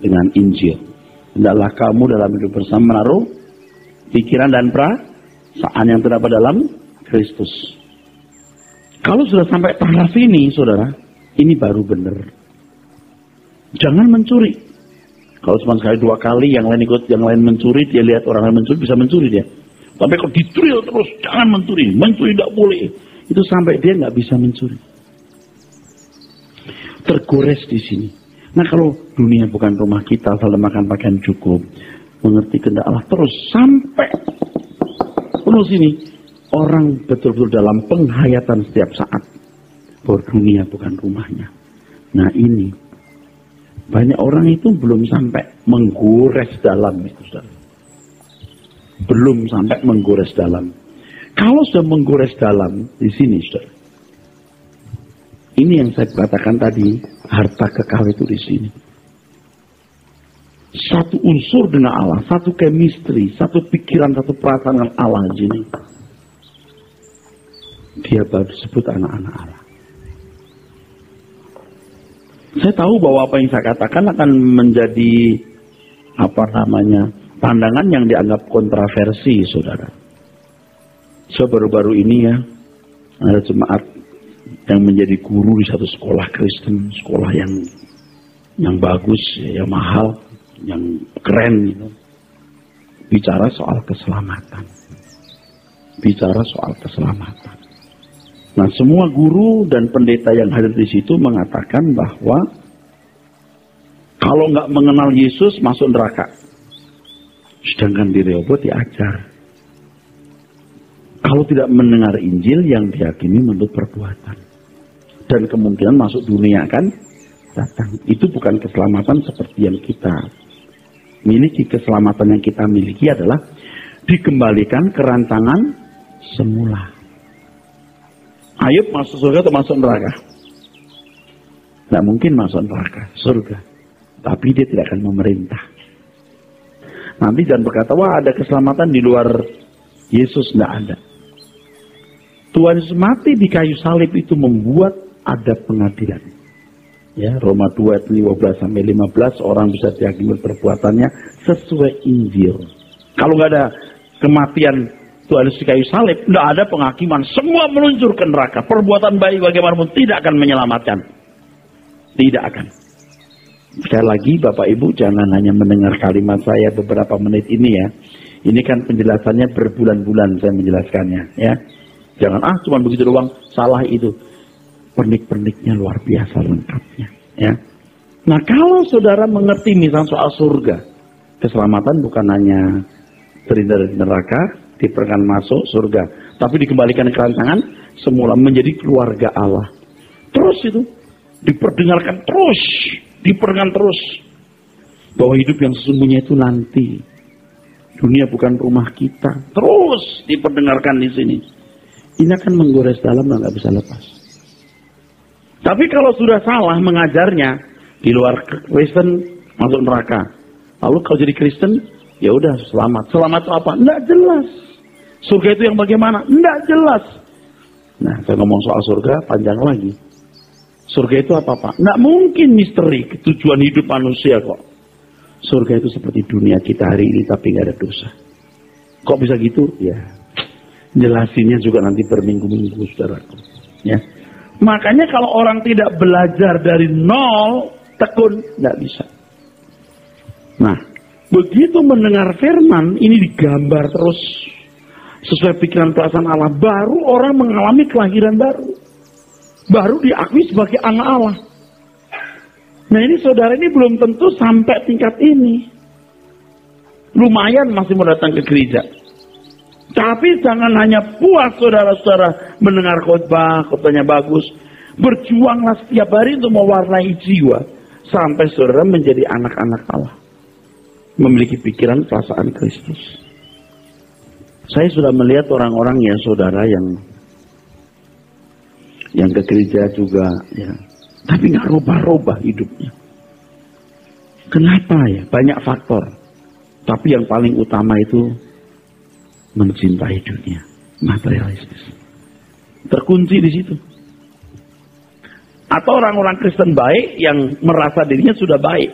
dengan Injil. Hendaklah kamu dalam hidup bersama menaruh pikiran dan perasaan yang terdapat dalam Kristus. Kalau sudah sampai taraf ini, saudara, ini baru benar. Jangan mencuri. Kalau cuma sekali 2 kali, yang lain ikut, yang lain mencuri, dia lihat orang lain mencuri, bisa mencuri dia. Tapi kalau didrill terus, jangan mencuri, mencuri tidak boleh. Itu sampai dia nggak bisa mencuri. Tergores di sini. Nah, kalau dunia bukan rumah kita, selalu makan pakaian cukup, mengerti kehendak Allah terus sampai penuh sini, orang betul-betul dalam penghayatan setiap saat bahwa dunia bukan rumahnya. Nah, ini banyak orang itu belum sampai menggores dalam itu, saudara. Belum sampai menggores dalam. Kalau sudah menggores dalam di sini, saudara. Ini yang saya katakan tadi, harta kekal itu di sini. Satu unsur dengan Allah, satu chemistry, satu pikiran, satu perasaan dengan Allah di sini. Dia baru disebut anak-anak Allah. Saya tahu bahwa apa yang saya katakan akan menjadi pandangan yang dianggap kontroversi, saudara. So baru-baru ini ya, ada jemaat yang menjadi guru di satu sekolah Kristen, sekolah yang bagus, yang mahal, yang keren gitu. Bicara soal keselamatan. Nah, semua guru dan pendeta yang hadir di situ mengatakan bahwa kalau nggak mengenal Yesus masuk neraka. Sedangkan di Rehoboth diajar. Kalau tidak mendengar Injil yang dihakimi menurut perbuatan. Dan kemungkinan masuk dunia kan datang. Itu bukan keselamatan seperti yang kita miliki. Keselamatan yang kita miliki adalah dikembalikan ke rancangan semula. Ayub masuk surga atau masuk neraka? Tidak mungkin masuk neraka, surga. Tapi dia tidak akan memerintah. Nanti jangan berkata, wah ada keselamatan di luar Yesus. Tidak ada. Tuhan Yesus mati di kayu salib itu membuat ada pengadilan. Ya, Roma 2 ayat 15-15 orang bisa dihakimi perbuatannya sesuai Injil. Kalau nggak ada kematian Tuhan Yesus di kayu salib, tidak ada penghakiman. Semua meluncur ke neraka. Perbuatan baik bagaimanapun tidak akan menyelamatkan. Tidak akan. Sekali lagi Bapak Ibu jangan hanya mendengar kalimat saya beberapa menit ini ya. Ini kan penjelasannya berbulan-bulan saya menjelaskannya ya. Jangan cuma begitu doang, salah itu. Pernik-perniknya luar biasa lengkapnya ya. Nah, kalau saudara mengerti misalnya soal surga, keselamatan bukan hanya terhindar dari neraka, diperkenankan masuk surga, tapi dikembalikan ke rancangan semula menjadi keluarga Allah. Terus itu diperdengarkan terus, diperdengarkan terus bahwa hidup yang sesungguhnya itu nanti. Dunia bukan rumah kita. Terus diperdengarkan di sini. Ini akan menggores dalam dan nggak bisa lepas. Tapi kalau sudah salah mengajarnya di luar Kristen masuk neraka. Lalu kalau jadi Kristen ya udah selamat. Selamat itu apa? Nggak jelas. Surga itu yang bagaimana? Nggak jelas. Nah, saya ngomong soal surga panjang lagi. Surga itu apa Pak? Nggak mungkin misteri tujuan hidup manusia kok. Surga itu seperti dunia kita hari ini tapi nggak ada dosa. Kok bisa gitu? Ya, jelasinnya juga nanti berminggu-minggu saudaraku. Ya, makanya kalau orang tidak belajar dari nol, tekun nggak bisa. Nah, begitu mendengar firman ini digambar terus sesuai pikiran perasaan Allah, baru orang mengalami kelahiran baru. Baru diakui sebagai anak Allah. Nah ini saudara ini belum tentu sampai tingkat ini. Lumayan masih mau datang ke gereja. Tapi jangan hanya puas saudara-saudara mendengar khotbahnya bagus. Berjuanglah setiap hari untuk mewarnai jiwa. Sampai saudara menjadi anak-anak Allah. Memiliki pikiran perasaan Kristus. Saya sudah melihat orang-orang ya saudara yang ke gereja juga ya. Tapi nggak rubah-rubah hidupnya. Kenapa ya? Banyak faktor. Tapi yang paling utama itu mencintai dunia, materialistis. Terkunci di situ. Atau orang-orang Kristen baik yang merasa dirinya sudah baik.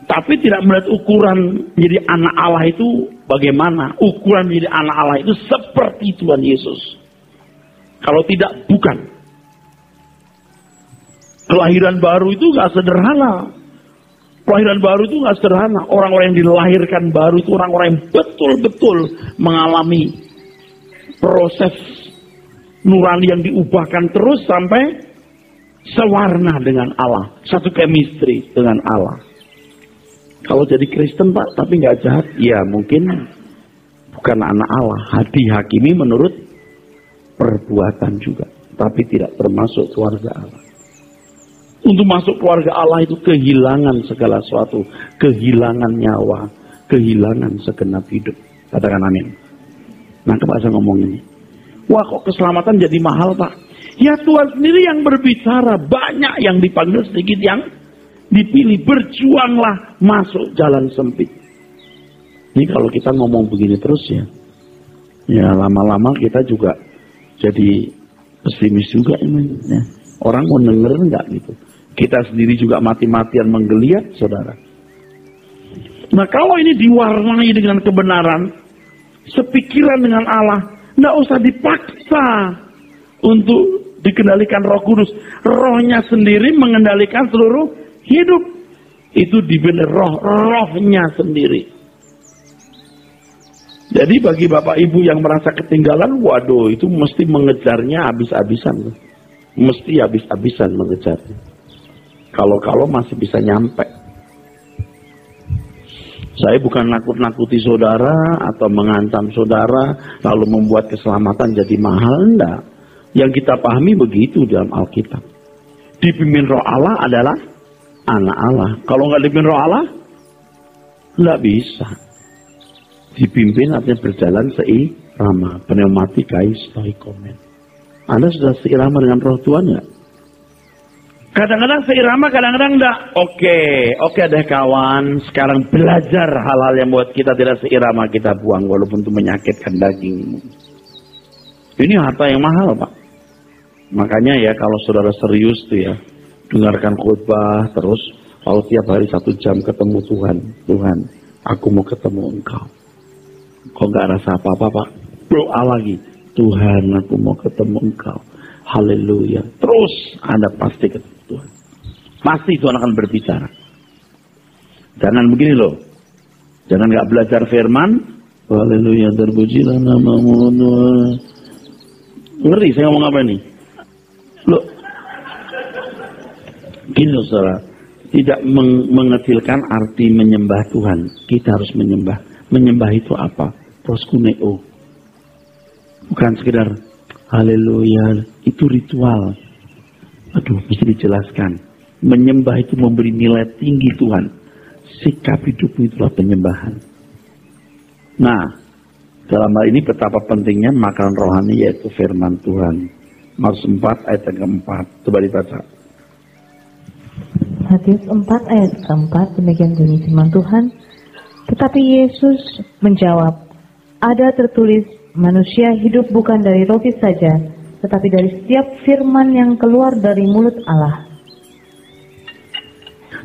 Tapi tidak melihat ukuran menjadi anak Allah itu bagaimana. Ukuran menjadi anak Allah itu seperti Tuhan Yesus. Kalau tidak, bukan. Kelahiran baru itu gak sederhana. Kelahiran baru itu gak sederhana. Orang-orang yang dilahirkan baru itu orang-orang yang betul-betul mengalami proses nurani yang diubahkan terus sampai sewarna dengan Allah. Satu chemistry dengan Allah. Kalau jadi Kristen Pak, tapi gak jahat, ya mungkin bukan anak Allah. Dihakimi menurut perbuatan juga. Tapi tidak termasuk keluarga Allah. Untuk masuk keluarga Allah itu kehilangan segala sesuatu. Kehilangan nyawa. Kehilangan segenap hidup. Katakan amin. Nah, saya ngomong ini. Wah, kok keselamatan jadi mahal, Pak? Ya, Tuhan sendiri yang berbicara. Banyak yang dipanggil, sedikit yang dipilih. Berjuanglah masuk jalan sempit. Ini kalau kita ngomong begini terus ya. Ya, lama-lama kita juga jadi pesimis juga ini. Ya. Orang mau denger enggak gitu. Kita sendiri juga mati-matian menggeliat, saudara. Nah, kalau ini diwarnai dengan kebenaran, sepikiran dengan Allah, enggak usah dipaksa untuk dikendalikan Roh Kudus. Rohnya sendiri mengendalikan seluruh hidup. Itu diberi rohnya sendiri. Jadi bagi Bapak Ibu yang merasa ketinggalan, waduh, itu mesti mengejarnya habis-habisan. Mesti habis-habisan mengejarnya. Kalau masih bisa nyampe. Saya bukan nakut-nakuti saudara atau mengancam saudara lalu membuat keselamatan jadi mahal, enggak. Yang kita pahami begitu dalam Alkitab. Dipimpin Roh Allah adalah anak Allah. Kalau nggak dipimpin Roh Allah, nggak bisa. Dipimpin artinya berjalan seirama. Pneumatikai stoikomen. Anda sudah seirama dengan Roh Tuhan nggak? Kadang-kadang seirama, kadang-kadang enggak. Oke deh kawan. Sekarang belajar hal-hal yang buat kita tidak seirama, kita buang walaupun itu menyakitkan dagingmu. Ini harta yang mahal, Pak. Makanya ya kalau saudara serius tuh ya, dengarkan khotbah terus, lalu tiap hari 1 jam ketemu Tuhan. Tuhan, aku mau ketemu Engkau. Kok nggak rasa apa-apa, Pak? Doa lagi. Tuhan, aku mau ketemu Engkau. Haleluya. Terus Anda pasti ketemu Tuhan. Pasti Tuhan akan berbicara. Jangan begini loh. Jangan nggak belajar firman. Haleluya, terpujilah namamu. Ngeri saya ngomong apa nih? Loh. Gini loh saudara. Tidak mengecilkan arti menyembah Tuhan. Kita harus menyembah. Menyembah itu apa? Proskuneo. Bukan sekedar haleluya, itu ritual. Aduh, mesti dijelaskan. Menyembah itu memberi nilai tinggi Tuhan. Sikap hidupmu itulah penyembahan. Nah, dalam hal ini betapa pentingnya makanan rohani yaitu firman Tuhan. Matius 4 ayat yang keempat. Coba dibaca. Matius 4 ayat keempat, demikian bunyi firman Tuhan. Tetapi Yesus menjawab, ada tertulis, manusia hidup bukan dari roti saja, tetapi dari setiap firman yang keluar dari mulut Allah.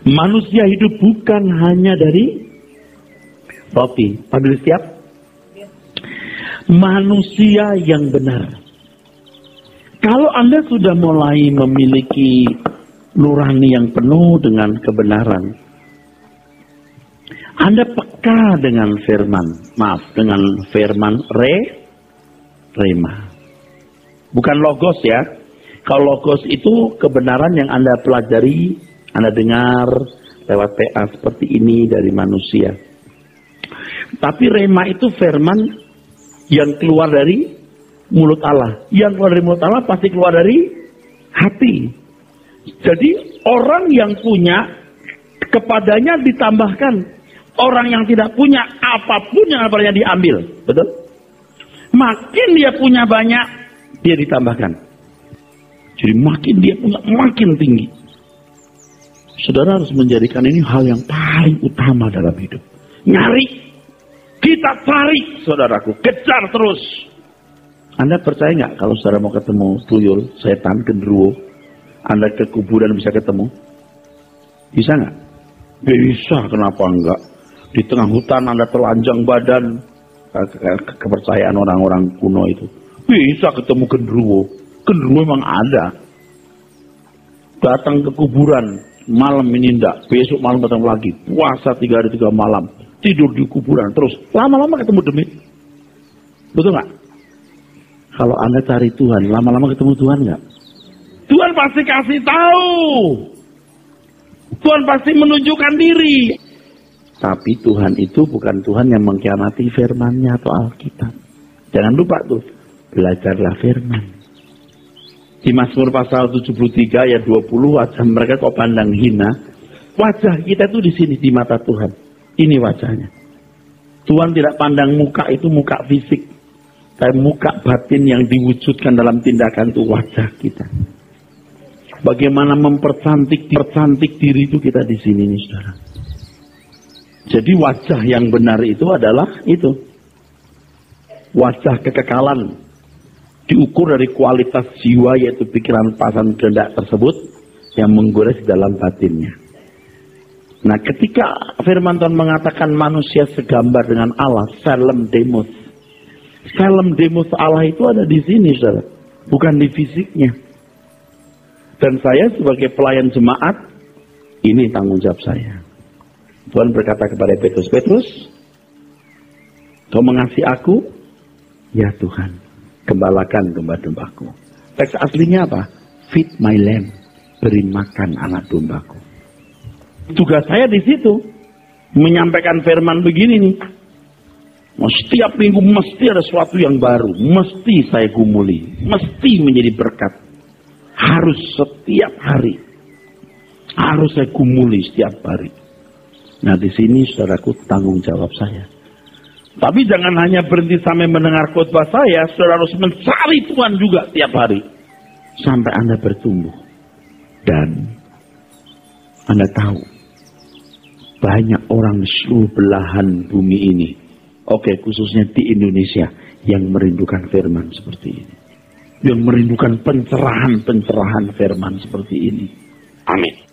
Manusia hidup bukan hanya dari roti, tapi dari setiap manusia yang benar. Kalau Anda sudah mulai memiliki nurani yang penuh dengan kebenaran, Anda peka dengan firman, dengan firman rema. Bukan logos ya. Kalau logos itu kebenaran yang Anda pelajari, Anda dengar lewat PA seperti ini dari manusia. Tapi rema itu firman yang keluar dari mulut Allah. Yang keluar dari mulut Allah pasti keluar dari hati. Jadi orang yang punya, kepadanya ditambahkan. Orang yang tidak punya, apapun yang apalagi diambil. Betul? Makin dia punya banyak, dia ditambahkan. Jadi makin dia punya, makin tinggi. Saudara harus menjadikan ini hal yang paling utama dalam hidup. Nyari. Kita cari, saudaraku. Kejar terus. Anda percaya nggak kalau saudara mau ketemu tuyul, setan, genderuwo, Anda ke kuburan bisa ketemu? Bisa nggak? Bisa, kenapa enggak? Di tengah hutan Anda telanjang badan. Kepercayaan orang-orang kuno itu. Bisa ketemu genderuwo. Genderuwo memang ada. Datang ke kuburan. Malam ini enggak. Besok malam datang lagi. Puasa 3 hari 3 malam. Tidur di kuburan. Terus lama-lama ketemu demit. Betul nggak? Kalau Anda cari Tuhan, lama-lama ketemu Tuhan nggak? Tuhan pasti kasih tahu. Tuhan pasti menunjukkan diri. Tapi Tuhan itu bukan Tuhan yang mengkhianati firman-Nya atau Alkitab. Jangan lupa tuh, belajarlah firman. Di Mazmur pasal 73 ayat 20, wajah mereka kok pandang hina. Wajah kita itu di sini, di mata Tuhan. Ini wajahnya. Tuhan tidak pandang muka itu muka fisik. Tapi muka batin yang diwujudkan dalam tindakan itu wajah kita. Bagaimana mempercantik diri itu kita di sini nih saudara. Jadi wajah yang benar itu adalah itu. Wajah kekekalan. Diukur dari kualitas jiwa yaitu pikiran pasan kehendak tersebut yang menggores di dalam batinnya. Nah ketika firman Tuhan mengatakan manusia segambar dengan Allah, Salem Demos. Salem Demos Allah itu ada di sini saudara. Bukan di fisiknya. Dan saya sebagai pelayan jemaat, ini tanggung jawab saya. Tuhan berkata kepada Petrus, Petrus, Kau mengasihi aku? Ya Tuhan, gembalakan domba-dombaku. Teks aslinya apa? Feed my lamb, beri makan anak dombaku. Tugas saya di situ menyampaikan firman begini nih. Setiap minggu mesti ada sesuatu yang baru, mesti saya gumuli, mesti menjadi berkat. Harus setiap hari, harus saya gumuli setiap hari. Nah di sini saudaraku tanggung jawab saya. Tapi jangan hanya berhenti sampai mendengar khotbah saya, saudara harus mencari Tuhan juga tiap hari. Sampai Anda bertumbuh. Dan Anda tahu, banyak orang di seluruh belahan bumi ini, oke khususnya di Indonesia, yang merindukan firman seperti ini. Yang merindukan pencerahan-pencerahan firman seperti ini. Amin.